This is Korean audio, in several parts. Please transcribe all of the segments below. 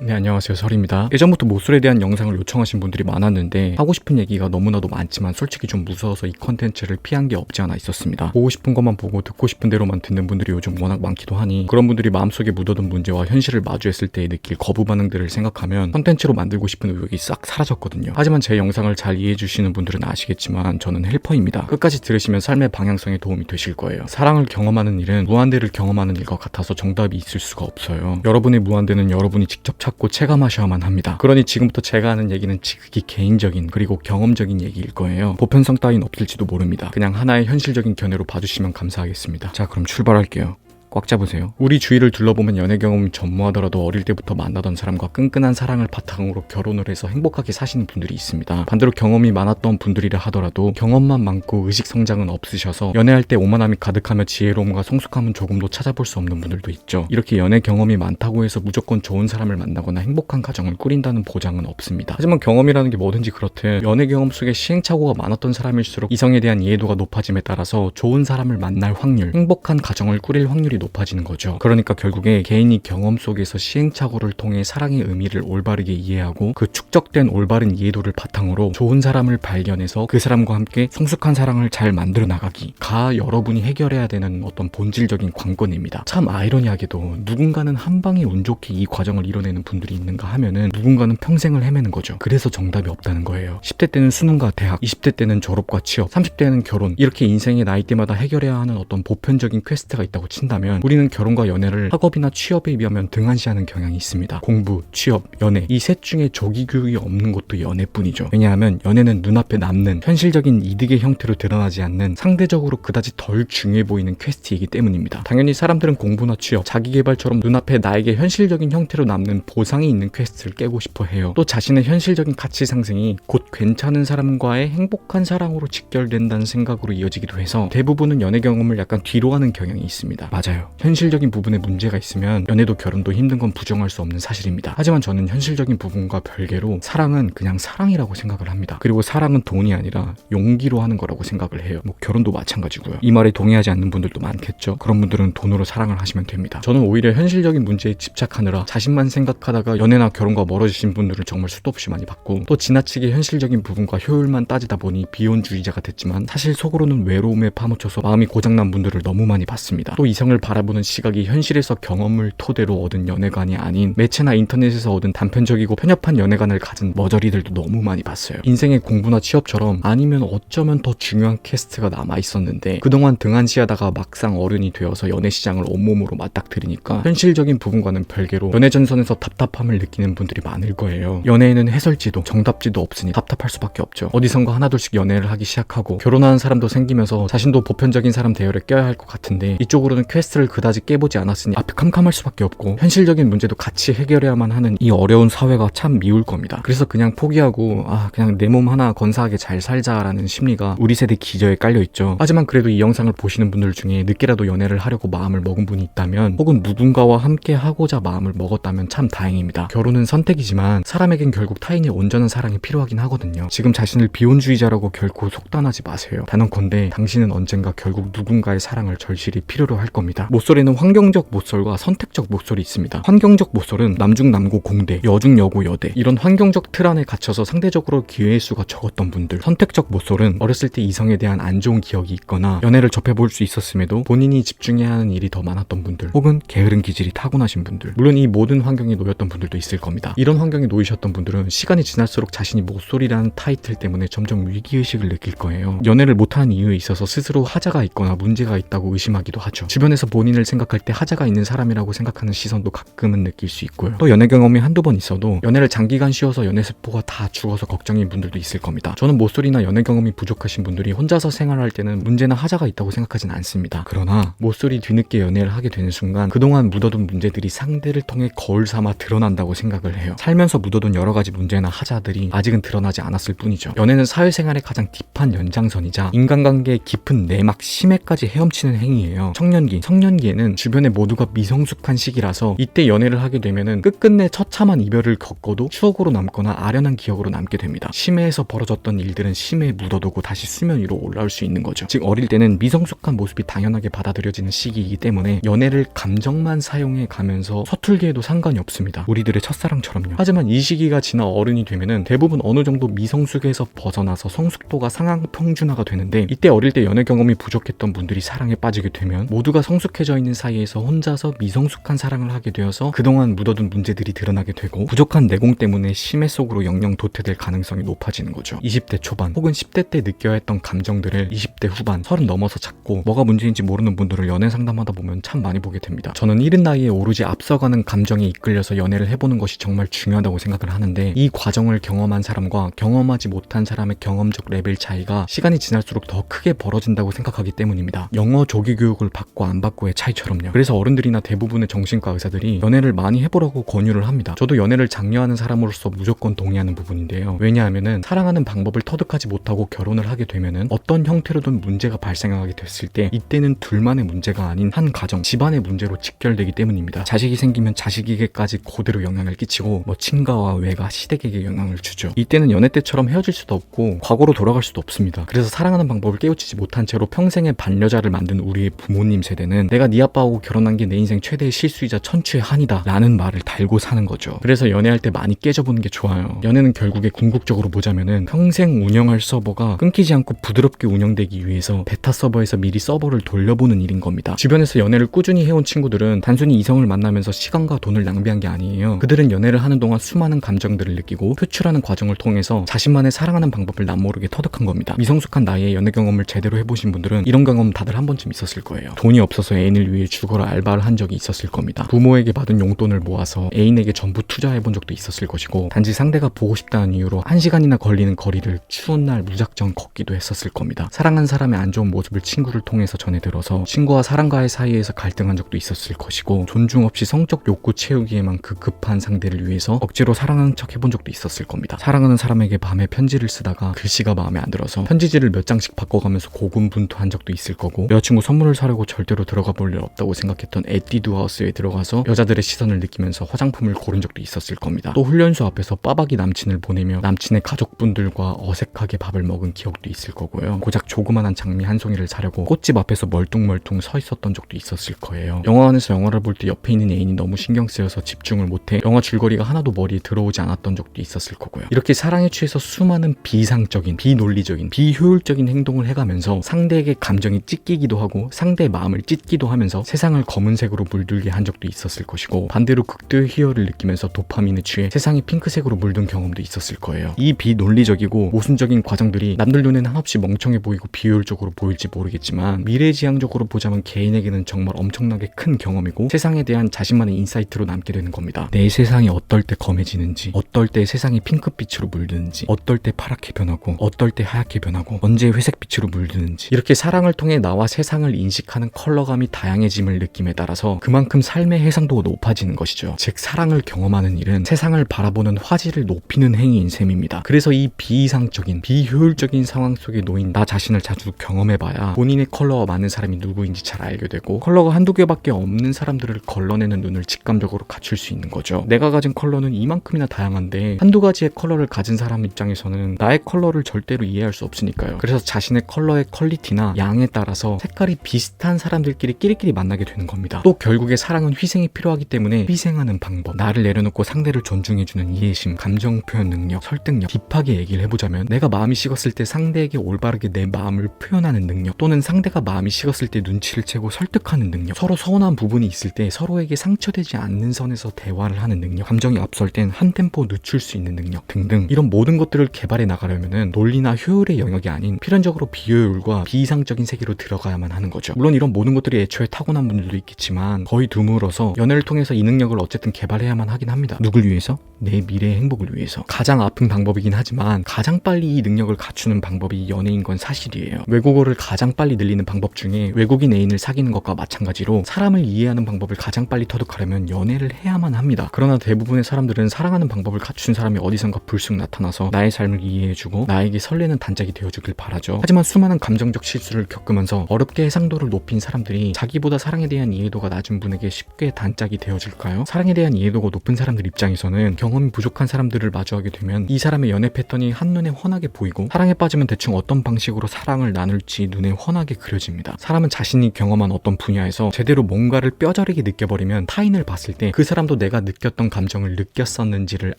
네, 안녕하세요. 설입니다. 예전부터 모쏠에 대한 영상을 요청하신 분들이 많았는데 하고 싶은 얘기가 너무나도 많지만 솔직히 좀 무서워서 이 컨텐츠를 피한 게 없지 않아 있었습니다. 보고 싶은 것만 보고 듣고 싶은 대로만 듣는 분들이 요즘 워낙 많기도 하니 그런 분들이 마음속에 묻어둔 문제와 현실을 마주했을 때 느낄 거부 반응들을 생각하면 컨텐츠로 만들고 싶은 의욕이 싹 사라졌거든요. 하지만 제 영상을 잘 이해해 주시는 분들은 아시겠지만 저는 헬퍼입니다. 끝까지 들으시면 삶의 방향성에 도움이 되실 거예요. 사랑을 경험하는 일은 무한대를 경험하는 일과 같아서 정답이 있을 수가 없어요. 여러분의 무한대는 여러분이 직접 찾고 체감하셔야만 합니다. 그러니 지금부터 제가 하는 얘기는 지극히 개인적인 그리고 경험적인 얘기일 거예요. 보편성 따윈 없을지도 모릅니다. 그냥 하나의 현실적인 견해로 봐주시면 감사하겠습니다. 자, 그럼 출발할게요. 꽉 잡으세요. 우리 주위를 둘러보면 연애 경험이 전무하더라도 어릴 때부터 만나던 사람과 끈끈한 사랑을 바탕으로 결혼을 해서 행복하게 사시는 분들이 있습니다. 반대로 경험이 많았던 분들이라 하더라도 경험만 많고 의식 성장은 없으셔서 연애할 때 오만함이 가득하며 지혜로움과 성숙함은 조금도 찾아볼 수 없는 분들도 있죠. 이렇게 연애 경험이 많다고 해서 무조건 좋은 사람을 만나거나 행복한 가정을 꾸린다는 보장은 없습니다. 하지만 경험이라는 게 뭐든지 그렇듯 연애 경험 속에 시행착오가 많았던 사람일수록 이성에 대한 이해도가 높아짐에 따라서 좋은 사람을 만날 확률, 행복한 가정을 꾸릴 확률이 높아지는 거죠. 그러니까 결국에 개인이 경험 속에서 시행착오를 통해 사랑의 의미를 올바르게 이해하고 그 축적된 올바른 이해도를 바탕으로 좋은 사람을 발견해서 그 사람과 함께 성숙한 사랑을 잘 만들어 나가기가 여러분이 해결해야 되는 어떤 본질적인 관건입니다. 참 아이러니하게도 누군가는 한 방에 운 좋게 이 과정을 이뤄내는 분들이 있는가 하면은 누군가는 평생을 헤매는 거죠. 그래서 정답이 없다는 거예요. 10대 때는 수능과 대학, 20대 때는 졸업과 취업, 30대는 결혼, 이렇게 인생의 나이대마다 해결해야 하는 어떤 보편적인 퀘스트가 있다고 친다면 우리는 결혼과 연애를 학업이나 취업에 비하면 등한시하는 경향이 있습니다. 공부, 취업, 연애 이 셋 중에 조기 교육이 없는 것도 연애뿐이죠. 왜냐하면 연애는 눈앞에 남는 현실적인 이득의 형태로 드러나지 않는 상대적으로 그다지 덜 중요해 보이는 퀘스트이기 때문입니다. 당연히 사람들은 공부나 취업, 자기개발처럼 눈앞에 나에게 현실적인 형태로 남는 보상이 있는 퀘스트를 깨고 싶어 해요. 또 자신의 현실적인 가치 상승이 곧 괜찮은 사람과의 행복한 사랑으로 직결된다는 생각으로 이어지기도 해서 대부분은 연애 경험을 약간 뒤로 하는 경향이 있습니다. 맞아요. 현실적인 부분에 문제가 있으면 연애도 결혼도 힘든 건 부정할 수 없는 사실입니다. 하지만 저는 현실적인 부분과 별개로 사랑은 그냥 사랑이라고 생각을 합니다. 그리고 사랑은 돈이 아니라 용기로 하는 거라고 생각을 해요. 뭐 결혼도 마찬가지고요. 이 말에 동의하지 않는 분들도 많겠죠. 그런 분들은 돈으로 사랑을 하시면 됩니다. 저는 오히려 현실적인 문제에 집착하느라 자신만 생각하다가 연애나 결혼과 멀어지신 분들을 정말 수도 없이 많이 봤고 또 지나치게 현실적인 부분과 효율만 따지다 보니 비혼주의자가 됐지만 사실 속으로는 외로움에 파묻혀서 마음이 고장난 분들을 너무 많이 봤습니다. 또 이성을 바라보는 시각이 현실에서 경험을 토대로 얻은 연애관이 아닌 매체나 인터넷에서 얻은 단편적이고 편협한 연애관을 가진 머저리들도 너무 많이 봤어요. 인생의 공부나 취업처럼 아니면 어쩌면 더 중요한 퀘스트가 남아있었는데 그동안 등한시하다가 막상 어른이 되어서 연애 시장을 온몸으로 맞닥뜨리니까 현실적인 부분과는 별개로 연애 전선에서 답답함을 느끼는 분들이 많을 거예요. 연애에는 해설지도 정답지도 없으니 답답할 수밖에 없죠. 어디선가 하나둘씩 연애를 하기 시작하고 결혼하는 사람도 생기면서 자신도 보편적인 사람 대열에 껴야 할 것 같은데 이쪽으로는 퀘스트를 그다지 깨보지 않았으니 앞이 캄캄할 수밖에 없고 현실적인 문제도 같이 해결해야만 하는 이 어려운 사회가 참 미울 겁니다. 그래서 그냥 포기하고 그냥 내 몸 하나 건사하게 잘 살자라는 심리가 우리 세대 기저에 깔려있죠. 하지만 그래도 이 영상을 보시는 분들 중에 늦게라도 연애를 하려고 마음을 먹은 분이 있다면 혹은 누군가와 함께 하고자 마음을 먹었다면 참 다행입니다. 결혼은 선택이지만 사람에겐 결국 타인의 온전한 사랑이 필요하긴 하거든요. 지금 자신을 비혼주의자라고 결코 속단하지 마세요. 단언컨대 당신은 언젠가 결국 누군가의 사랑을 절실히 필요로 할 겁니다. 모쏠에는 환경적 모쏠과 선택적 모쏠이 있습니다. 환경적 모쏠은 남중 남고 공대, 여중 여고 여대 이런 환경적 틀 안에 갇혀서 상대적으로 기회의 수가 적었던 분들. 선택적 모쏠은 어렸을 때 이성에 대한 안 좋은 기억이 있거나 연애를 접해볼 수 있었음에도 본인이 집중해야 하는 일이 더 많았던 분들 혹은 게으른 기질이 타고나신 분들. 물론 이 모든 환경에 놓였던 분들도 있을 겁니다. 이런 환경에 놓이셨던 분들은 시간이 지날수록 자신이 모쏠이라는 타이틀 때문에 점점 위기의식을 느낄 거예요. 연애를 못하는 이유에 있어서 스스로 하자가 있거나 문제가 있다고 의심하기도 하죠. 주변에서 본인을 생각할 때 하자가 있는 사람이라고 생각하는 시선도 가끔은 느낄 수 있고요. 또 연애 경험이 한두 번 있어도 연애를 장기간 쉬어서 연애세포가 다 죽어서 걱정인 분들도 있을 겁니다. 저는 모쏠이나 연애 경험이 부족하신 분들이 혼자서 생활할 때는 문제나 하자가 있다고 생각하진 않습니다. 그러나 모쏠이 뒤늦게 연애를 하게 되는 순간 그동안 묻어둔 문제들이 상대를 통해 거울 삼아 드러난다고 생각을 해요. 살면서 묻어둔 여러 가지 문제나 하자들이 아직은 드러나지 않았을 뿐이죠. 연애는 사회생활의 가장 딥한 연장선이자 인간관계의 깊은 내막 심해까지 헤엄치는 행위예요. 청년기 청년기에는 주변에 모두가 미성숙한 시기라서 이때 연애를 하게 되면은 끝끝내 처참한 이별을 겪어도 추억으로 남거나 아련한 기억으로 남게 됩니다. 심해에서 벌어졌던 일들은 심해에 묻어두고 다시 수면 위로 올라올 수 있는 거죠. 즉 어릴 때는 미성숙한 모습이 당연하게 받아들여지는 시기이기 때문에 연애를 감정만 사용해 가면서 서툴게 해도 상관이 없습니다. 우리들의 첫사랑처럼요. 하지만 이 시기가 지나 어른이 되면은 대부분 어느 정도 미성숙에서 벗어나서 성숙도가 상향 평준화가 되는데, 이때 어릴 때 연애 경험이 부족했던 분들이 사랑에 빠지게 되면 모두가 성숙해져 있는 사이에서 혼자서 미성숙한 사랑을 하게 되어서 그동안 묻어둔 문제들이 드러나게 되고 부족한 내공 때문에 심해 속으로 영영 도태될 가능성이 높아지는 거죠. 20대 초반 혹은 10대 때 느껴야 했던 감정들을 20대 후반 30 넘어서 찾고 뭐가 문제인지 모르는 분들을 연애 상담하다 보면 참 많이 보게 됩니다. 저는 이른 나이에 오로지 앞서가는 감정에 이끌려서 연애를 해보는 것이 정말 중요하다고 생각을 하는데, 이 과정을 경험한 사람과 경험하지 못한 사람의 경험적 레벨 차이가 시간이 지날수록 더 크게 벌어진다고 생각하기 때문입니다. 영어 조기 교육을 받고 안 받고의 차이처럼요. 그래서 어른들이나 대부분의 정신과 의사들이 연애를 많이 해보라고 권유를 합니다. 저도 연애를 장려하는 사람으로서 무조건 동의하는 부분인데요. 왜냐하면은 사랑하는 방법을 터득하지 못하고 결혼을 하게 되면은 어떤 형태로든 문제가 발생하게 됐을 때 이때는 둘만의 문제가 아닌 한 가정, 집안의 문제로 직결되기 때문입니다. 자식이 생기면 자식에게까지 그대로 영향을 끼치고 친가와 외가, 시댁에게 영향을 주죠. 이때는 연애 때처럼 헤어질 수도 없고 과거로 돌아갈 수도 없습니다. 그래서 사랑하는 방법을 깨우치지 못한 채로 평생의 반려자를 만든 우리의 부모님 세대는 내가 네 아빠하고 결혼한 게 내 인생 최대의 실수이자 천추의 한이다 라는 말을 달고 사는 거죠. 그래서 연애할 때 많이 깨져보는 게 좋아요. 연애는 결국에 궁극적으로 보자면은 평생 운영할 서버가 끊기지 않고 부드럽게 운영되기 위해서 베타 서버에서 미리 서버를 돌려보는 일인 겁니다. 주변에서 연애를 꾸준히 해온 친구들은 단순히 이성을 만나면서 시간과 돈을 낭비한 게 아니에요. 그들은 연애를 하는 동안 수많은 감정들을 느끼고 표출하는 과정을 통해서 자신만의 사랑하는 방법을 남모르게 터득한 겁니다. 미성숙한 나이에 연애 경험을 제대로 해보신 분들은 이런 경험 다들 한 번쯤 있었을 거예요. 돈이 없어서 애인을 위해 죽어라 알바를 한 적이 있었을 겁니다. 부모에게 받은 용돈을 모아서 애인에게 전부 투자해본 적도 있었을 것이고, 단지 상대가 보고 싶다는 이유로 1시간이나 걸리는 거리를 추운 날 무작정 걷기도 했었을 겁니다. 사랑한 사람의 안 좋은 모습을 친구를 통해서 전해 들어서 친구와 사랑과의 사이에서 갈등한 적도 있었을 것이고, 존중 없이 성적 욕구 채우기에만 급급한 상대를 위해서 억지로 사랑하는 척 해본 적도 있었을 겁니다. 사랑하는 사람에게 밤에 편지를 쓰다가 글씨가 마음에 안 들어서 편지지를 몇 장씩 바꿔가면서 고군분투한 적도 있을 거고, 여자친구 선물을 사려고 절대로 들어가 볼 일 없다고 생각했던 에뛰드 하우스에 들어가서 여자들의 시선을 느끼면서 화장품을 고른 적도 있었을 겁니다. 또 훈련소 앞에서 빠박이 남친을 보내며 남친의 가족분들과 어색하게 밥을 먹은 기억도 있을 거고요. 고작 조그만한 장미 한 송이를 사려고 꽃집 앞에서 멀뚱멀뚱 서 있었던 적도 있었을 거예요. 영화관에서 영화를 볼 때 옆에 있는 애인이 너무 신경 쓰여서 집중을 못해 영화 줄거리가 하나도 머리에 들어오지 않았던 적도 있었을 거고요. 이렇게 사랑에 취해서 수많은 비상적인, 비논리적인, 비효율적인 행동을 해가면서 상대에게 감정이 찢기기도 하고 상대의 마음을 찢기도 하면서 세상을 검은색으로 물들게 한 적도 있었을 것이고, 반대로 극도의 희열을 느끼면서 도파민에 취해 세상이 핑크색으로 물든 경험도 있었을 거예요. 이 비논리적이고 모순적인 과정들이 남들 눈에는 한없이 멍청해 보이고 비효율적으로 보일지 모르겠지만, 미래지향적으로 보자면 개인에게는 정말 엄청나게 큰 경험이고 세상에 대한 자신만의 인사이트로 남게 되는 겁니다. 내 세상이 어떨 때 검해지는지, 어떨 때 세상이 핑크빛으로 물드는지, 어떨 때 파랗게 변하고 어떨 때 하얗게 변하고 언제 회색빛으로 물드는지, 이렇게 사랑을 통해 나와 세상을 인식하는 컬러감이 다양해짐을 느낌에 따라서 그만큼 삶의 해상도가 높아지는 것이죠. 즉 사랑을 경험하는 일은 세상을 바라보는 화질을 높이는 행위인 셈입니다. 그래서 이 비이상적인, 비효율적인 상황 속에 놓인 나 자신을 자주 경험해봐야 본인의 컬러와 맞는 사람이 누구인지 잘 알게 되고, 컬러가 한두 개밖에 없는 사람들을 걸러내는 눈을 직감적으로 갖출 수 있는 거죠. 내가 가진 컬러는 이만큼이나 다양한데 한두 가지의 컬러를 가진 사람 입장에서는 나의 컬러를 절대로 이해할 수 없으니까요. 그래서 자신의 컬러의 퀄리티나 양에 따라서 색깔이 비슷한 사람들끼리 끼리끼리 만나게 되는 겁니다. 또 결국에 사랑은 희생이 필요하기 때문에 희생하는 방법, 나를 내려놓고 상대를 존중해주는 이해심, 감정 표현 능력, 설득력, 딥하게 얘기를 해보자면 내가 마음이 식었을 때 상대에게 올바르게 내 마음을 표현하는 능력, 또는 상대가 마음이 식었을 때 눈치를 채고 설득하는 능력, 서로 서운한 부분이 있을 때 서로에게 상처되지 않는 선에서 대화를 하는 능력, 감정이 앞설 땐 한 템포 늦출 수 있는 능력 등등, 이런 모든 것들을 개발해 나가려면은 논리나 효율의 영역이 아닌 필연적으로 비효율과 비이상적인 세계로 들어가야만 하는 거죠. 물론 이런 모든 것들이 애초에 타고난 분들도 있겠지만 거의 드물어서 연애를 통해서 이 능력을 어쨌든 개발해야만 하긴 합니다. 누굴 위해서? 내 미래의 행복을 위해서. 가장 아픈 방법이긴 하지만 가장 빨리 이 능력을 갖추는 방법이 연애인 건 사실이에요. 외국어를 가장 빨리 늘리는 방법 중에 외국인 애인을 사귀는 것과 마찬가지로 사람을 이해하는 방법을 가장 빨리 터득하려면 연애를 해야만 합니다. 그러나 대부분의 사람들은 사랑하는 방법을 갖춘 사람이 어디선가 불쑥 나타나서 나의 삶을 이해해주고 나에게 설레는 단짝이 되어주길 바라죠. 하지만 수많은 감정적 실수를 겪으면서 어렵게 해상도를 높인 사람들이 사람들이 자기보다 사랑에 대한 이해도가 낮은 분에게 쉽게 단짝이 되어질까요? 사랑에 대한 이해도가 높은 사람들 입장에서는 경험이 부족한 사람들을 마주하게 되면 이 사람의 연애 패턴이 한눈에 훤하게 보이고 사랑에 빠지면 대충 어떤 방식으로 사랑을 나눌지 눈에 훤하게 그려집니다. 사람은 자신이 경험한 어떤 분야에서 제대로 뭔가를 뼈저리게 느껴버리면 타인을 봤을 때 그 사람도 내가 느꼈던 감정을 느꼈었는지를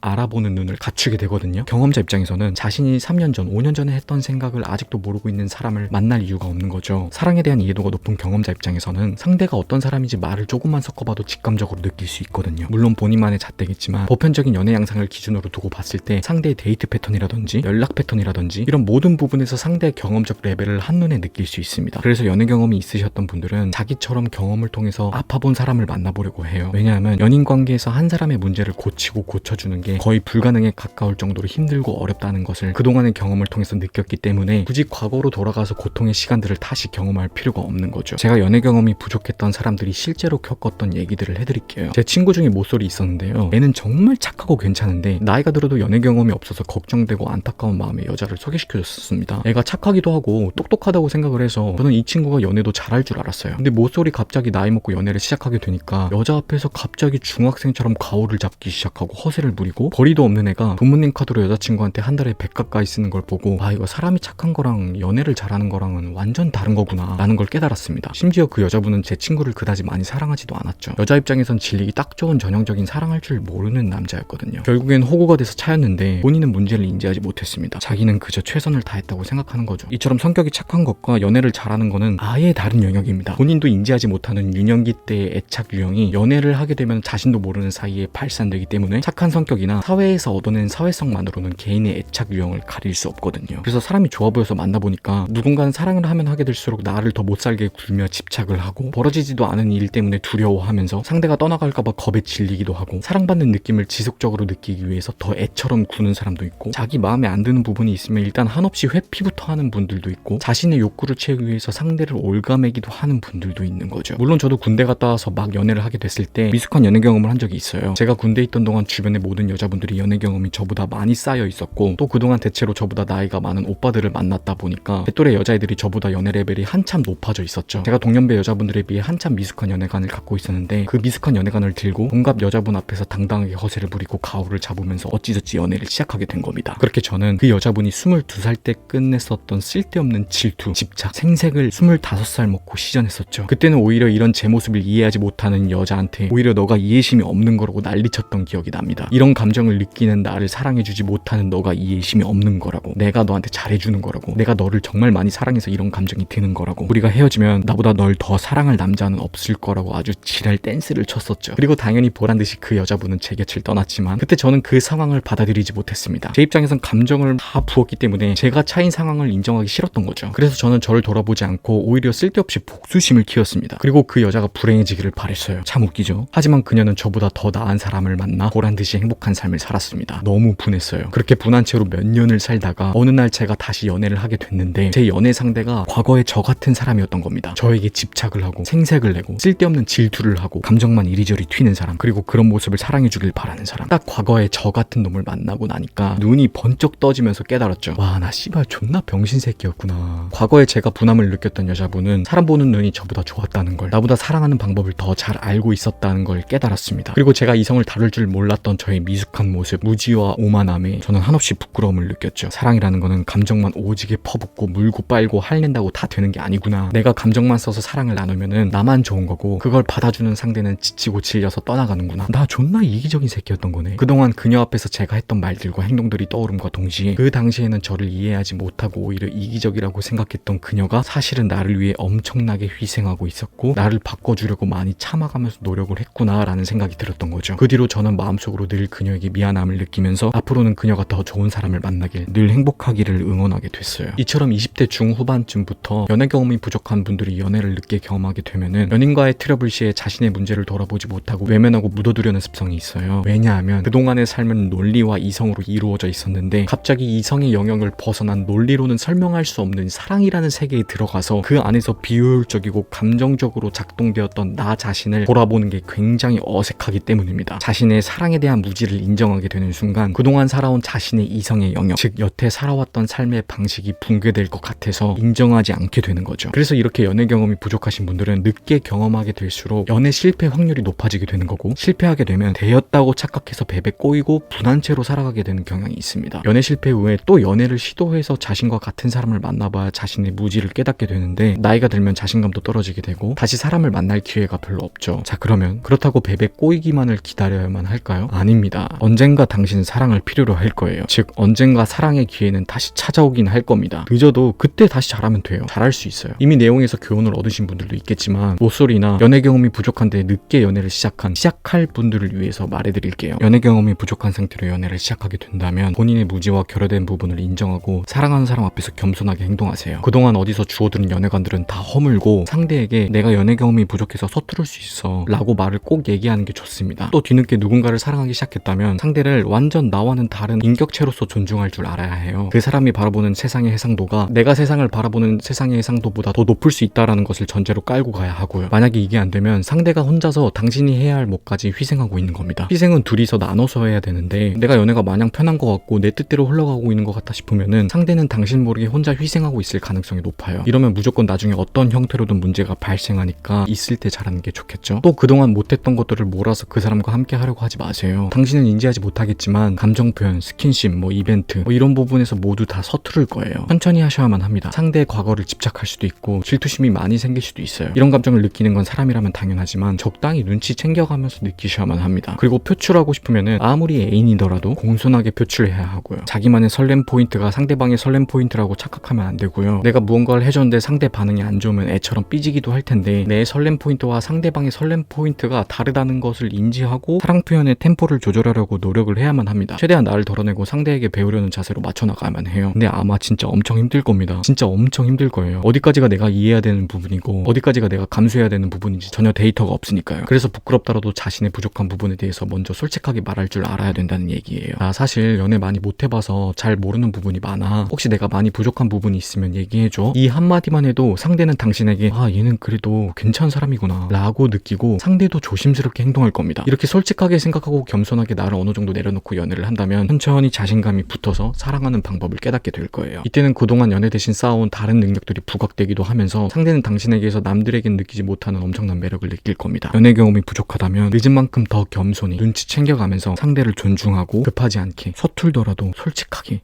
알아보는 눈을 갖추게 되거든요. 경험자 입장에서는 자신이 3년 전, 5년 전에 했던 생각을 아직도 모르고 있는 사람을 만날 이유가 없는 거죠. 사랑에 대한 이해도가 높은 경험자 입장에서는 상대가 어떤 사람인지 말을 조금만 섞어봐도 직감적으로 느낄 수 있거든요. 물론 본인만의 잣대겠지만 보편적인 연애 양상을 기준으로 두고 봤을 때 상대의 데이트 패턴이라든지 연락 패턴이라든지 이런 모든 부분에서 상대의 경험적 레벨을 한눈에 느낄 수 있습니다. 그래서 연애 경험이 있으셨던 분들은 자기처럼 경험을 통해서 아파본 사람을 만나보려고 해요. 왜냐하면 연인 관계에서 한 사람의 문제를 고치고 고쳐주는 게 거의 불가능에 가까울 정도로 힘들고 어렵다는 것을 그동안의 경험을 통해서 느꼈기 때문에 굳이 과거로 돌아가서 고통의 시간들을 다시 경험할 필요가 없는 거죠. 제가 연애 경험이 부족했던 사람들이 실제로 겪었던 얘기들을 해드릴게요. 제 친구 중에 모쏠이 있었는데요. 애는 정말 착하고 괜찮은데 나이가 들어도 연애 경험이 없어서 걱정되고 안타까운 마음에 여자를 소개시켜줬습니다. 애가 착하기도 하고 똑똑하다고 생각을 해서 저는 이 친구가 연애도 잘할 줄 알았어요. 근데 모쏠이 갑자기 나이 먹고 연애를 시작하게 되니까 여자 앞에서 갑자기 중학생처럼 가오를 잡기 시작하고 허세를 부리고 벌이도 없는 애가 부모님 카드로 여자친구한테 한 달에 100 가까이 쓰는 걸 보고 아 이거 사람이 착한 거랑 연애를 잘하는 거랑은 완전 다른 거구나 라는 걸 깨달았습니다. 심지어 그 여자분은 제 친구를 그다지 많이 사랑하지도 않았죠. 여자 입장에선 질리기 딱 좋은 전형적인 사랑할 줄 모르는 남자였거든요. 결국엔 호구가 돼서 차였는데 본인은 문제를 인지하지 못했습니다. 자기는 그저 최선을 다했다고 생각하는 거죠. 이처럼 성격이 착한 것과 연애를 잘하는 거는 아예 다른 영역입니다. 본인도 인지하지 못하는 유년기 때의 애착 유형이 연애를 하게 되면 자신도 모르는 사이에 발산되기 때문에 착한 성격이나 사회에서 얻어낸 사회성만으로는 개인의 애착 유형을 가릴 수 없거든요. 그래서 사람이 좋아 보여서 만나보니까 누군가는 사랑을 하면 하게 될수록 나를 더 못살게 굴며 집착을 하고 벌어지지도 않은 일 때문에 두려워하면서 상대가 떠나갈까봐 겁에 질리기도 하고 사랑받는 느낌을 지속적으로 느끼기 위해서 더 애처럼 구는 사람도 있고 자기 마음에 안 드는 부분이 있으면 일단 한없이 회피부터 하는 분들도 있고 자신의 욕구를 채우기 위해서 상대를 올가매기도 하는 분들도 있는 거죠. 물론 저도 군대 갔다 와서 막 연애를 하게 됐을 때 미숙한 연애 경험을 한 적이 있어요. 제가 군대에 있던 동안 주변의 모든 여자분들이 연애 경험이 저보다 많이 쌓여 있었고 또 그동안 대체로 저보다 나이가 많은 오빠들을 만났다 보니까 제 또래 여자애들이 저보다 연애 레벨이 한참 높아져 있었죠. 제가 동년배 여자분들에 비해 한참 미숙한 연애관을 갖고 있었는데 그 미숙한 연애관을 들고 동갑 여자분 앞에서 당당하게 허세를 부리고 가오를 잡으면서 어찌저찌 연애를 시작하게 된 겁니다. 그렇게 저는 그 여자분이 22살 때 끝냈었던 쓸데없는 질투, 집착, 생색을 25살 먹고 시전했었죠. 그때는 오히려 이런 제 모습을 이해하지 못하는 여자한테 오히려 너가 이해심이 없는 거라고 난리쳤던 기억이 납니다. 이런 감정을 느끼는 나를 사랑해주지 못하는 너가 이해심이 없는 거라고, 내가 너한테 잘해주는 거라고, 내가 너를 정말 많이 사랑해서 이런 감정이 드는 거라고, 우리가 헤어지면 나보다 널 더 사랑할 남자는 없을 거라고 아주 지랄 댄스를 쳤었죠. 그리고 당연히 보란듯이 그 여자분은 제 곁을 떠났지만 그때 저는 그 상황을 받아들이지 못했습니다. 제 입장에선 감정을 다 부었기 때문에 제가 차인 상황을 인정하기 싫었던 거죠. 그래서 저는 저를 돌아보지 않고 오히려 쓸데없이 복수심을 키웠습니다. 그리고 그 여자가 불행해지기를 바랬어요. 참 웃기죠. 하지만 그녀는 저보다 더 나은 사람을 만나 보란듯이 행복한 삶을 살았습니다. 너무 분했어요. 그렇게 분한 채로 몇 년을 살다가 어느 날 제가 다시 연애를 하게 됐는데 제 연애 상대가 과거의 저 같은 사람이었던 겁니다. 저에게 집착을 하고 생색을 내고 쓸데없는 질투를 하고 감정만 이리저리 튀는 사람, 그리고 그런 모습을 사랑해주길 바라는 사람. 딱 과거의 저 같은 놈을 만나고 나니까 눈이 번쩍 떠지면서 깨달았죠. 와, 나 씨발 존나 병신 새끼였구나. 과거에 제가 분함을 느꼈던 여자분은 사람 보는 눈이 저보다 좋았다는 걸, 나보다 사랑하는 방법을 더 잘 알고 있었다는 걸 깨달았습니다. 그리고 제가 이성을 다룰 줄 몰랐던 저의 미숙한 모습, 무지와 오만함에 저는 한없이 부끄러움을 느꼈죠. 사랑이라는 거는 감정만 오지게 퍼붓고 물고 빨고 할낸다고 다 되는 게 아니구나. 내가 감정만 써서 사랑을 나누면은 나만 좋은 거고 그걸 받아주는 상대는 지치고 질려서 떠나가는구나. 나 존나 이기적인 새끼였던 거네. 그동안 그녀 앞에서 제가 했던 말들과 행동들이 떠오름과 동시에 그 당시에는 저를 이해하지 못하고 오히려 이기적이라고 생각했던 그녀가 사실은 나를 위해 엄청나게 희생하고 있었고 나를 바꿔주려고 많이 참아가면서 노력을 했구나라는 생각이 들었던 거죠. 그 뒤로 저는 마음속으로 늘 그녀에게 미안함을 느끼면서 앞으로는 그녀가 더 좋은 사람을 만나길, 늘 행복하기를 응원하게 됐어요. 이처럼 20대 중후반쯤부터 연애 경험이 부족한 분들이 연애를 늦게 경험하게 되면은 연인과의 트러블 시에 자신의 문제를 돌아보지 못하고 외면하고 묻어두려는 습성이 있어요. 왜냐하면 그동안의 삶은 논리와 이성으로 이루어져 있었는데 갑자기 이성의 영역을 벗어난 논리로는 설명할 수 없는 사랑이라는 세계에 들어가서 그 안에서 비효율적이고 감정적으로 작동되었던 나 자신을 돌아보는 게 굉장히 어색하기 때문입니다. 자신의 사랑에 대한 무지를 인정하게 되는 순간 그동안 살아온 자신의 이성의 영역, 즉 여태 살아왔던 삶의 방식이 붕괴될 것 같아서 인정하지 않게 되는 거죠. 그래서 이렇게 연애 경험이 부족한 부족하신 분들은 늦게 경험하게 될수록 연애 실패 확률이 높아지게 되는 거고, 실패하게 되면 되었다고 착각해서 뱀에 꼬이고 분한 채로 살아가게 되는 경향이 있습니다. 연애 실패 후에 또 연애를 시도해서 자신과 같은 사람을 만나봐야 자신의 무지를 깨닫게 되는데, 나이가 들면 자신감도 떨어지게 되고 다시 사람을 만날 기회가 별로 없죠. 자, 그러면 그렇다고 뱀에 꼬이기만을 기다려야만 할까요? 아닙니다. 언젠가 당신은 사랑을 필요로 할 거예요. 즉, 언젠가 사랑의 기회는 다시 찾아오긴 할 겁니다. 늦어도 그때 다시 잘하면 돼요. 잘할 수 있어요. 이미 내용에서 교훈을 얻으신 분들도 있겠지만, 모쏠이나 연애 경험이 부족한데 늦게 연애를 시작할 분들을 위해서 말해드릴게요. 연애 경험이 부족한 상태로 연애를 시작하게 된다면 본인의 무지와 결여된 부분을 인정하고 사랑하는 사람 앞에서 겸손하게 행동하세요. 그동안 어디서 주워들은 연애관들은 다 허물고 상대에게 내가 연애 경험이 부족해서 서투를 수 있어 라고 말을 꼭 얘기하는 게 좋습니다. 또 뒤늦게 누군가를 사랑하기 시작했다면 상대를 완전 나와는 다른 인격체로서 존중할 줄 알아야 해요. 그 사람이 바라보는 세상의 해상도가 내가 세상을 바라보는 세상의 해상도보다 더 높을 수 있다라는 것을 전제로 깔고 가야 하고요. 만약에 이게 안 되면 상대가 혼자서 당신이 해야 할 몫까지 희생하고 있는 겁니다. 희생은 둘이서 나눠서 해야 되는데, 내가 연애가 마냥 편한 것 같고 내 뜻대로 흘러가고 있는 것 같다 싶으면은 상대는 당신 모르게 혼자 희생하고 있을 가능성이 높아요. 이러면 무조건 나중에 어떤 형태로든 문제가 발생하니까 있을 때 잘하는 게 좋겠죠. 또 그동안 못했던 것들을 몰아서 그 사람과 함께 하려고 하지 마세요. 당신은 인지하지 못하겠지만 감정 표현, 스킨십, 이벤트 이런 부분에서 모두 다 서투를 거예요. 천천히 하셔야만 합니다. 상대의 과거를 집착할 수도 있고 질투심이 많이 생길 수도 있어요. 이런 감정을 느끼는 건 사람이라면 당연하지만 적당히 눈치 챙겨가면서 느끼셔야만 합니다. 그리고 표출하고 싶으면은 아무리 애인이더라도 공손하게 표출해야 하고요. 자기만의 설렘 포인트가 상대방의 설렘 포인트라고 착각하면 안 되고요. 내가 무언가를 해줬는데 상대 반응이 안 좋으면 애처럼 삐지기도 할 텐데, 내 설렘 포인트와 상대방의 설렘 포인트가 다르다는 것을 인지하고 사랑 표현의 템포를 조절하려고 노력을 해야만 합니다. 최대한 나를 덜어내고 상대에게 배우려는 자세로 맞춰나가야만 해요. 근데 아마 진짜 엄청 힘들 겁니다. 진짜 엄청 힘들 거예요. 어디까지가 내가 이해해야 되는 부분이고 어디까지가 내가 감수해야 되는 부분인지 전혀 데이터가 없으니까요. 그래서 부끄럽더라도 자신의 부족한 부분에 대해서 먼저 솔직하게 말할 줄 알아야 된다는 얘기예요. 나 사실 연애 많이 못 해봐서 잘 모르는 부분이 많아. 혹시 내가 많이 부족한 부분이 있으면 얘기해줘. 이 한마디만 해도 상대는 당신에게 얘는 그래도 괜찮은 사람이구나 라고 느끼고 상대도 조심스럽게 행동할 겁니다. 이렇게 솔직하게 생각하고 겸손하게 나를 어느 정도 내려놓고 연애를 한다면 천천히 자신감이 붙어서 사랑하는 방법을 깨닫게 될 거예요. 이때는 그동안 연애 대신 쌓아온 다른 능력들이 부각되기도 하면서 상대는 당신에게서 남들에겐 느끼지 못하는 엄청난 매력을 느낄 겁니다. 연애 경험이 부족하다면 늦은 만큼 더 겸손히 눈치 챙겨가면서 상대를 존중하고 급하지 않게 서툴더라도 솔직하게.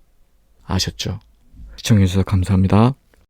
아셨죠? 시청해주셔서 감사합니다.